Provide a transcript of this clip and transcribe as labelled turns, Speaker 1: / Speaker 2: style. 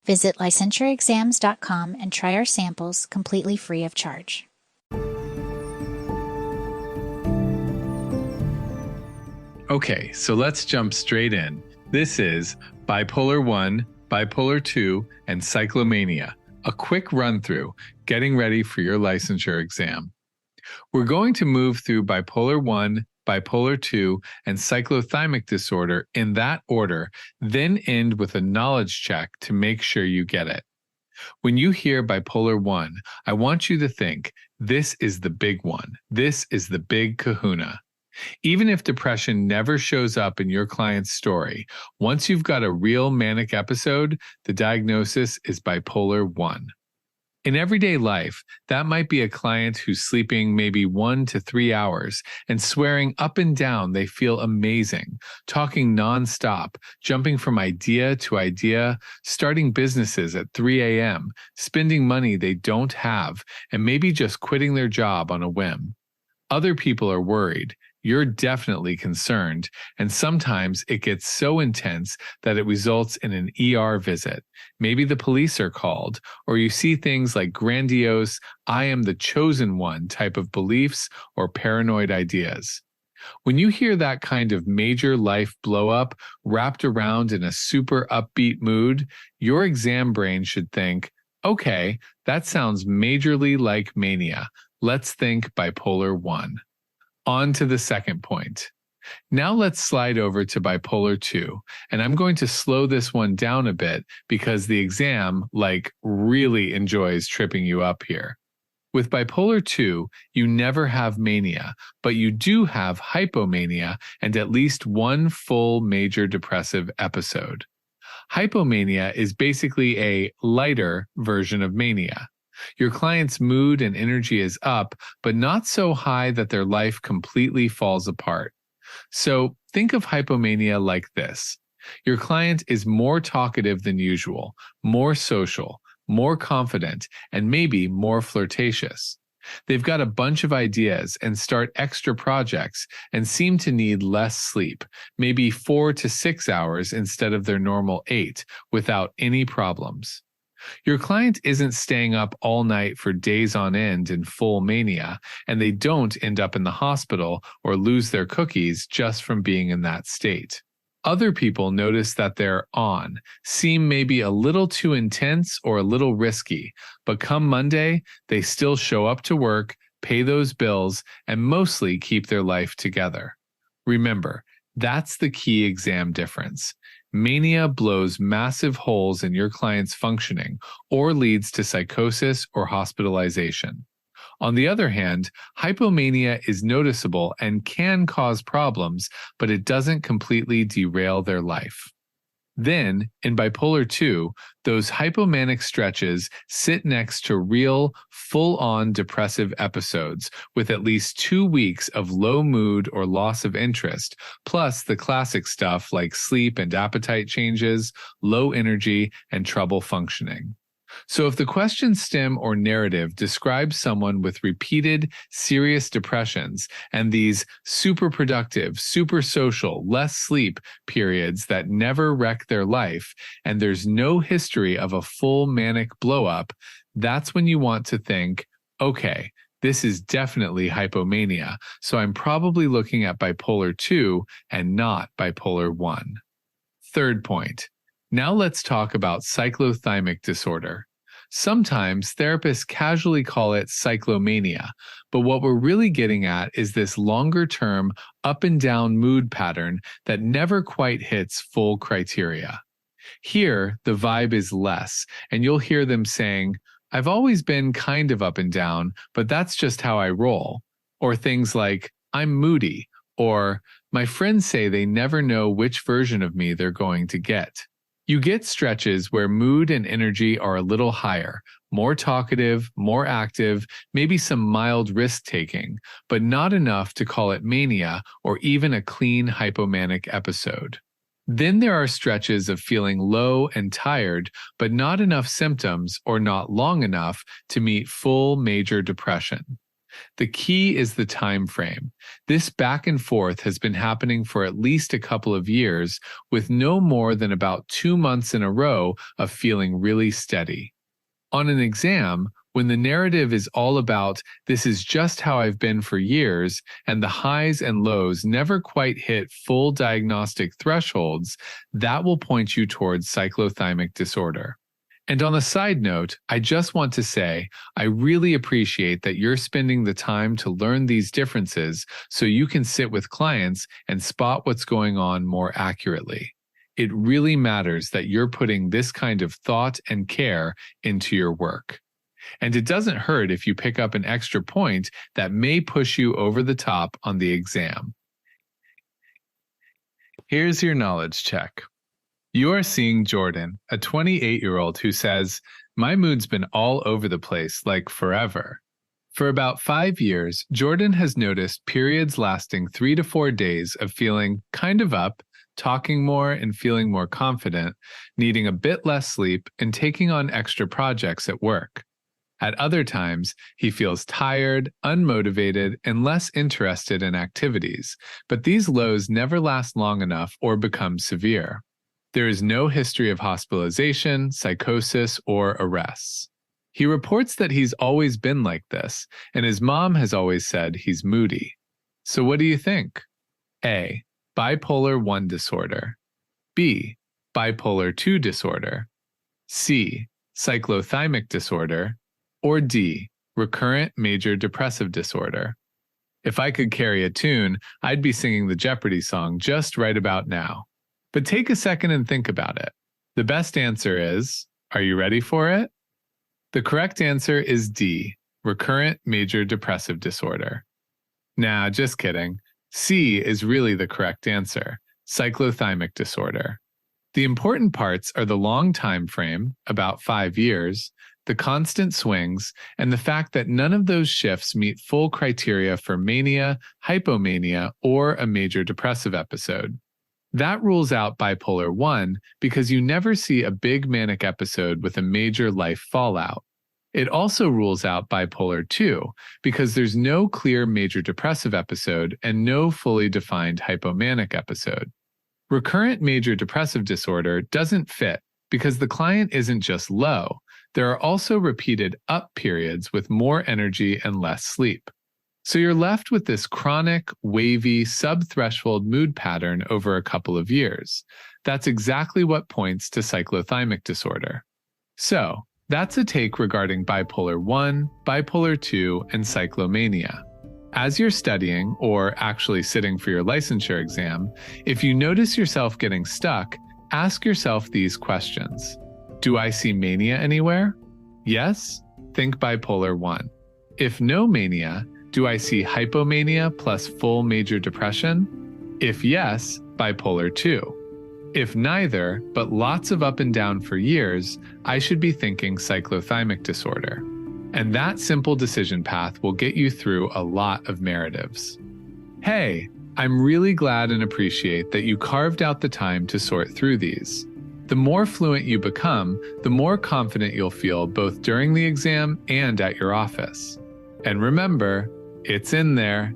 Speaker 1: Visit licensuraexams.com and try our samples completely free of charge.
Speaker 2: Okay, so let's jump straight in. This is Bipolar I, Bipolar II, and Cyclomania, a quick run-through, getting ready for your licensure exam. We're going to move through Bipolar I, Bipolar II, and cyclothymic disorder in that order, then end with a knowledge check to make sure you get it. When you hear Bipolar I want you to think, this is the big one. This is the big kahuna. Even if depression never shows up in your client's story, once you've got a real manic episode, the diagnosis is Bipolar I. In everyday life, that might be a client who's sleeping maybe 1 to 3 hours and swearing up and down they feel amazing, talking nonstop, jumping from idea to idea, starting businesses at 3 a.m., spending money they don't have, and maybe just quitting their job on a whim. Other people are worried. You're definitely concerned, and sometimes it gets so intense that it results in an ER visit. Maybe the police are called, or you see things like grandiose, I am the chosen one type of beliefs or paranoid ideas. When you hear that kind of major life blow-up wrapped around in a super upbeat mood, your exam brain should think, okay, that sounds majorly like mania. Let's think Bipolar I. On to the second point. Now let's slide over to Bipolar II, and I'm going to slow this one down a bit because the exam, really enjoys tripping you up here. With Bipolar II, you never have mania, but you do have hypomania and at least one full major depressive episode. Hypomania is basically a lighter version of mania. Your client's mood and energy is up, but not so high that their life completely falls apart. So think of hypomania like this. Your client is more talkative than usual, more social, more confident, and maybe more flirtatious. They've got a bunch of ideas and start extra projects and seem to need less sleep, maybe 4 to 6 hours instead of their normal 8, without any problems. Your client isn't staying up all night for days on end in full mania, and they don't end up in the hospital or lose their cookies just from being in that state. Other people notice that they're on, seem maybe a little too intense or a little risky, but come Monday, they still show up to work, pay those bills, and mostly keep their life together. Remember, that's the key exam difference. Mania blows massive holes in your client's functioning or leads to psychosis or hospitalization. On the other hand, hypomania is noticeable and can cause problems, but it doesn't completely derail their life. Then, in Bipolar II, those hypomanic stretches sit next to real, full-on depressive episodes with at least 2 weeks of low mood or loss of interest, plus the classic stuff like sleep and appetite changes, low energy, and trouble functioning. So if the question, stem, or narrative describes someone with repeated, serious depressions and these super productive, super social, less sleep periods that never wreck their life, and there's no history of a full manic blow-up, that's when you want to think, okay, this is definitely hypomania, so I'm probably looking at Bipolar II and not Bipolar I. Third point. Now let's talk about cyclothymic disorder. Sometimes therapists casually call it cyclomania, but what we're really getting at is this longer-term up and down mood pattern that never quite hits full criteria. Here, the vibe is less, and you'll hear them saying, I've always been kind of up and down, but that's just how I roll. Or things like, I'm moody, or my friends say they never know which version of me they're going to get. You get stretches where mood and energy are a little higher, more talkative, more active, maybe some mild risk-taking, but not enough to call it mania or even a clean hypomanic episode. Then there are stretches of feeling low and tired, but not enough symptoms or not long enough to meet full major depression. The key is the time frame. This back and forth has been happening for at least a couple of years, with no more than about 2 months in a row of feeling really steady. On an exam, when the narrative is all about this is just how I've been for years, and the highs and lows never quite hit full diagnostic thresholds, that will point you towards cyclothymic disorder. And on a side note, I just want to say, I really appreciate that you're spending the time to learn these differences so you can sit with clients and spot what's going on more accurately. It really matters that you're putting this kind of thought and care into your work. And it doesn't hurt if you pick up an extra point that may push you over the top on the exam. Here's your knowledge check. You are seeing Jordan, a 28-year-old who says, "My mood's been all over the place, like forever." For about 5 years, Jordan has noticed periods lasting 3 to 4 days of feeling kind of up, talking more and feeling more confident, needing a bit less sleep, and taking on extra projects at work. At other times, he feels tired, unmotivated, and less interested in activities, but these lows never last long enough or become severe. There is no history of hospitalization, psychosis, or arrests. He reports that he's always been like this, and his mom has always said he's moody. So what do you think? A. Bipolar I disorder. B. Bipolar II disorder. C. Cyclothymic disorder. Or D. Recurrent major depressive disorder. If I could carry a tune, I'd be singing the Jeopardy song just right about now. But take a second and think about it. The best answer is, are you ready for it? The correct answer is D, recurrent major depressive disorder. Nah, just kidding. C is really the correct answer, cyclothymic disorder. The important parts are the long time frame, about 5 years, the constant swings, and the fact that none of those shifts meet full criteria for mania, hypomania, or a major depressive episode. That rules out bipolar I because you never see a big manic episode with a major life fallout. It also rules out bipolar II because there's no clear major depressive episode and no fully defined hypomanic episode. Recurrent major depressive disorder doesn't fit because the client isn't just low, there are also repeated up periods with more energy and less sleep. So you're left with this chronic, wavy, subthreshold mood pattern over a couple of years. That's exactly what points to cyclothymic disorder. So, that's a take regarding bipolar I, bipolar II, and cyclomania. As you're studying, or actually sitting for your licensure exam, if you notice yourself getting stuck, ask yourself these questions. Do I see mania anywhere? Yes? Think bipolar I. If no mania, do I see hypomania plus full major depression? If yes, bipolar II. If neither, but lots of up and down for years, I should be thinking cyclothymic disorder. And that simple decision path will get you through a lot of narratives. Hey, I'm really glad and appreciate that you carved out the time to sort through these. The more fluent you become, the more confident you'll feel both during the exam and at your office. And remember, it's in there.